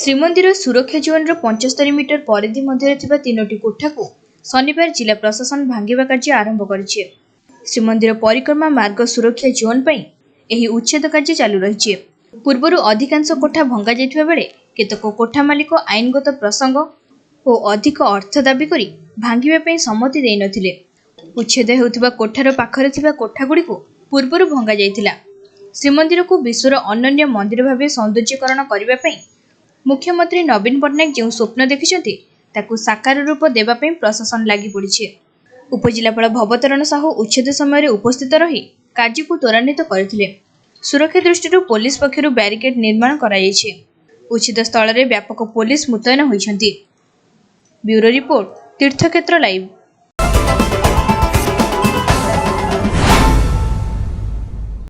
ଶ୍ରୀମନ୍ଦିର ସୁରକ୍ଷା ଜୋନ୍ର 75 ମିଟର ପରିଧି ମଧ୍ୟରେ ଥିବା 3ଟି କୋଠାକୁ ଶନିବାର ଜିଲ୍ଲା ପ୍ରଶାସନ ଭାଙ୍ଗିବା କାର୍ଯ୍ୟ ଆରମ୍ଭ କରିଛି। ଶ୍ରୀମନ୍ଦିର ପରିକ୍ରମା ମାର୍ଗ ସୁରକ୍ଷା ଜୋନ୍ ପାଇଁ ଏହି ଉଚ୍ଛେଦ କାର୍ଯ୍ୟ ଚାଲୁ ରହିଛି। ପୂର୍ବରୁ ଅଧିକାଂଶ କୋଠା ଭଙ୍ଗା ଯାଇଥିବା ବେଳେ କେତେକ କୋଠା ମାଲିକ ଆଇନଗତ ପ୍ରସଙ୍ଗ ଓ ଅଧିକ ଅର୍ଥ ଦାବି କରି ଭାଙ୍ଗିବା ପାଇଁ ସମ୍ମତି ଦେଇନଥିଲେ। ଉଚ୍ଛେଦ ହେଉଥିବା କୋଠାର ପାଖରେ ଥିବା କୋଠାଗୁଡ଼ିକୁ ପୂର୍ବରୁ ଭଙ୍ଗା ଯାଇଥିଲା। ଶ୍ରୀମନ୍ଦିରକୁ ବିଶ୍ୱର ଅନନ୍ୟ ମନ୍ଦିର ଭାବେ ସୌନ୍ଦର୍ଯ୍ୟକରଣ କରିବା ପାଇଁ ମୁଖ୍ୟମନ୍ତ୍ରୀ ନବୀନ ପଟ୍ଟନାୟକ ଯେଉଁ ସ୍ୱପ୍ନ ଦେଖିଛନ୍ତି ତାକୁ ସାକାର ରୂପ ଦେବା ପାଇଁ ପ୍ରଶାସନ ଲାଗି ପଡ଼ିଛି। ଉପଜିଲ୍ଲାପାଳ ଭବତାରଣ ସାହୁ ଉଚ୍ଛେଦ ସମୟରେ ଉପସ୍ଥିତ ରହି କାର୍ଯ୍ୟକୁ ତ୍ୱରାନ୍ୱିତ କରିଥିଲେ। ସୁରକ୍ଷା ଦୃଷ୍ଟିରୁ ପୋଲିସ ପକ୍ଷରୁ ବ୍ୟାରିକେଡ୍ ନିର୍ମାଣ କରାଯାଇଛି। ଉଚ୍ଛେଦ ସ୍ଥଳରେ ବ୍ୟାପକ ପୋଲିସ ମୁତୟନ ହୋଇଛନ୍ତି। ବ୍ୟୁରୋ ରିପୋର୍ଟ, ତୀର୍ଥକ୍ଷେତ୍ର ଲାଇଭ୍।